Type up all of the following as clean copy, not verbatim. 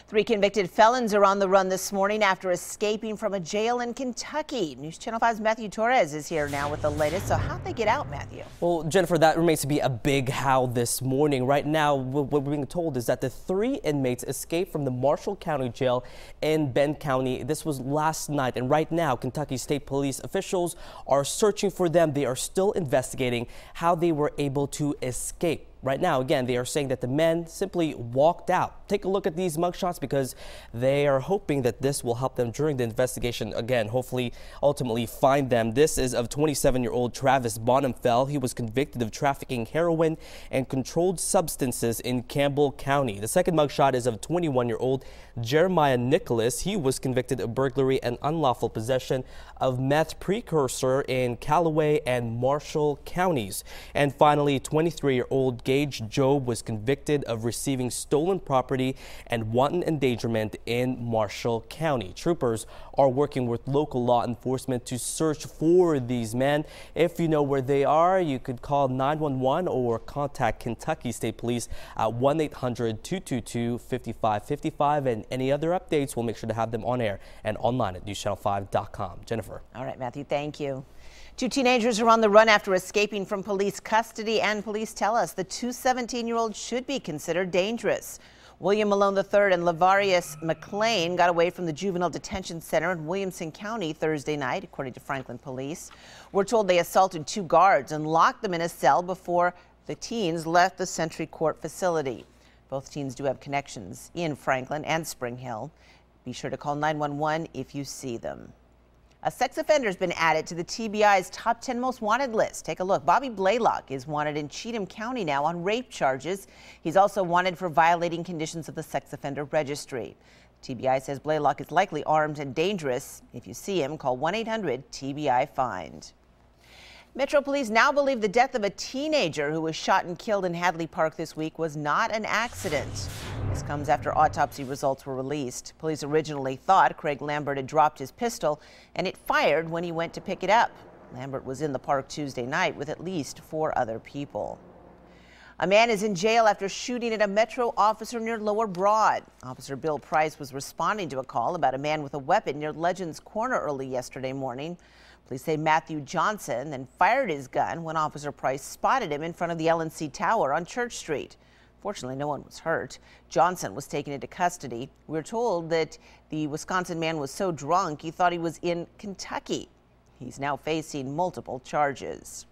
3 convicted felons are on the run this morning after escaping from a jail in Kentucky. News Channel 5's Matthew Torres is here now with the latest. So how'd they get out, Matthew? Well, Jennifer, that remains to be a big how this morning. Right now, what we're being told is that the 3 inmates escaped from the Marshall County Jail in Bend County. This was last night, and right now, Kentucky State Police officials are searching for them. They are still investigating how they were able to escape. Right now, again, they are saying that the men simply walked out. Take a look at these mugshots because they are hoping that this will help them during the investigation. Again, hopefully, ultimately find them. This is of 27-year-old Travis Bonhamfell. He was convicted of trafficking heroin and controlled substances in Campbell County. The second mugshot is of 21-year-old Jeremiah Nicholas. He was convicted of burglary and unlawful possession of meth precursor in Callaway and Marshall counties. And finally, 23-year-old Gage Job was convicted of receiving stolen property and wanton endangerment in Marshall County. Troopers are working with local law enforcement to search for these men. If you know where they are, you could call 911 or contact Kentucky State Police at 1-800-222-5555. And any other updates, we'll make sure to have them on air and online at newschannel5.com. Jennifer. All right, Matthew, thank you. 2 teenagers are on the run after escaping from police custody, and police tell us the 2 17-year-olds should be considered dangerous. William Malone III and Lavarius McLean got away from the juvenile detention center in Williamson County Thursday night, according to Franklin police. We're told they assaulted 2 guards and locked them in a cell before the teens left the Century Court facility. Both teens do have connections in Franklin and Spring Hill. Be sure to call 911 if you see them. A sex offender has been added to the TBI's top 10 most wanted list. Take a look. Bobby Blaylock is wanted in Cheatham County now on rape charges. He's also wanted for violating conditions of the sex offender registry. TBI says Blaylock is likely armed and dangerous. If you see him, call 1-800-TBI-FIND. Metro Police now believe the death of a teenager who was shot and killed in Hadley Park this week was not an accident. This comes after autopsy results were released. Police originally thought Craig Lambert had dropped his pistol and it fired when he went to pick it up. Lambert was in the park Tuesday night with at least 4 other people. A man is in jail after shooting at a Metro officer near Lower Broad. Officer Bill Price was responding to a call about a man with a weapon near Legends Corner early yesterday morning. Police say Matthew Johnson then fired his gun when Officer Price spotted him in front of the LNC Tower on Church Street. Fortunately, no one was hurt. Johnson was taken into custody. We're told that the Wisconsin man was so drunk he thought he was in Kentucky. He's now facing multiple charges.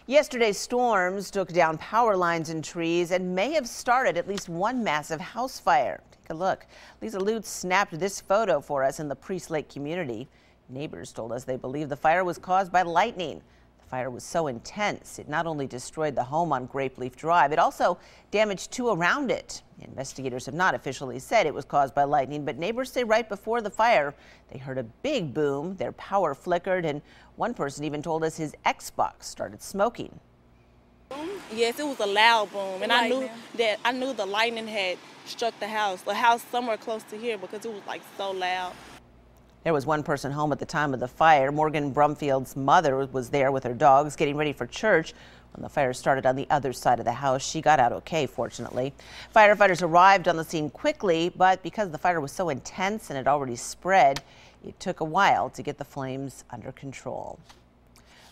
Yesterday's storms took down power lines and trees and may have started at least one massive house fire. Take a look. Lisa Lutz snapped this photo for us in the Priest Lake community. Neighbors told us they believe the fire was caused by lightning. The fire was so intense, it not only destroyed the home on Grapeleaf Drive, it also damaged 2 around it. Investigators have not officially said it was caused by lightning, but neighbors say right before the fire, they heard a big boom, their power flickered, and one person even told us his Xbox started smoking. Yes, it was a loud boom, and I knew the lightning had struck the house somewhere close to here because it was like so loud. There was one person home at the time of the fire. Morgan Brumfield's mother was there with her dogs getting ready for church when the fire started on the other side of the house. She got out okay, fortunately. Firefighters arrived on the scene quickly, but because the fire was so intense and had already spread, it took a while to get the flames under control.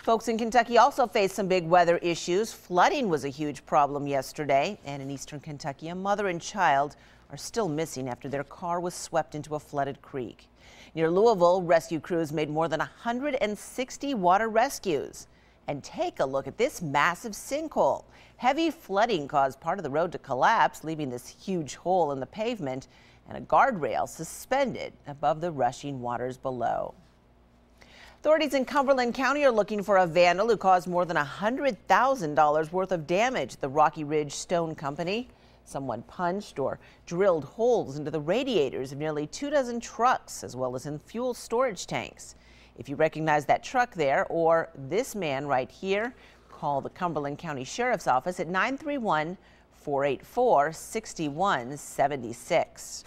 Folks in Kentucky also faced some big weather issues. Flooding was a huge problem yesterday, and in eastern Kentucky, a mother and child are still missing after their car was swept into a flooded creek. Near Louisville, rescue crews made more than 160 water rescues. And take a look at this massive sinkhole. Heavy flooding caused part of the road to collapse, leaving this huge hole in the pavement and a guardrail suspended above the rushing waters below. Authorities in Cumberland County are looking for a vandal who caused more than $100,000 worth of damage at the Rocky Ridge Stone Company. Someone punched or drilled holes into the radiators of nearly 24 trucks, as well as in fuel storage tanks. If you recognize that truck there or this man right here, call the Cumberland County Sheriff's Office at 931-484-6176.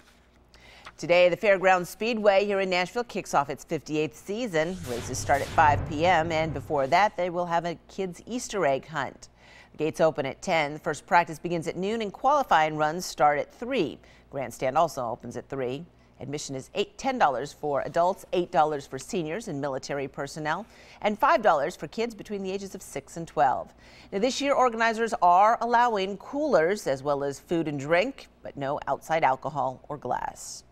Today, the Fairgrounds Speedway here in Nashville kicks off its 58th season. Races start at 5 p.m. and before that, they will have a kids' Easter egg hunt. The gates open at 10. The first practice begins at noon and qualifying runs start at 3. Grandstand also opens at 3. Admission is $10 for adults, $8 for seniors and military personnel, and $5 for kids between the ages of 6 and 12. Now, this year, organizers are allowing coolers as well as food and drink, but no outside alcohol or glass.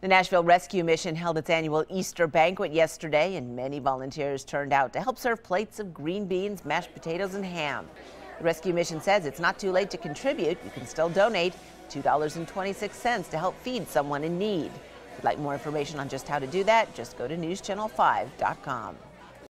The Nashville Rescue Mission held its annual Easter banquet yesterday, and many volunteers turned out to help serve plates of green beans, mashed potatoes, and ham. The Rescue Mission says it's not too late to contribute. You can still donate $2.26 to help feed someone in need. If you'd like more information on just how to do that, just go to newschannel5.com.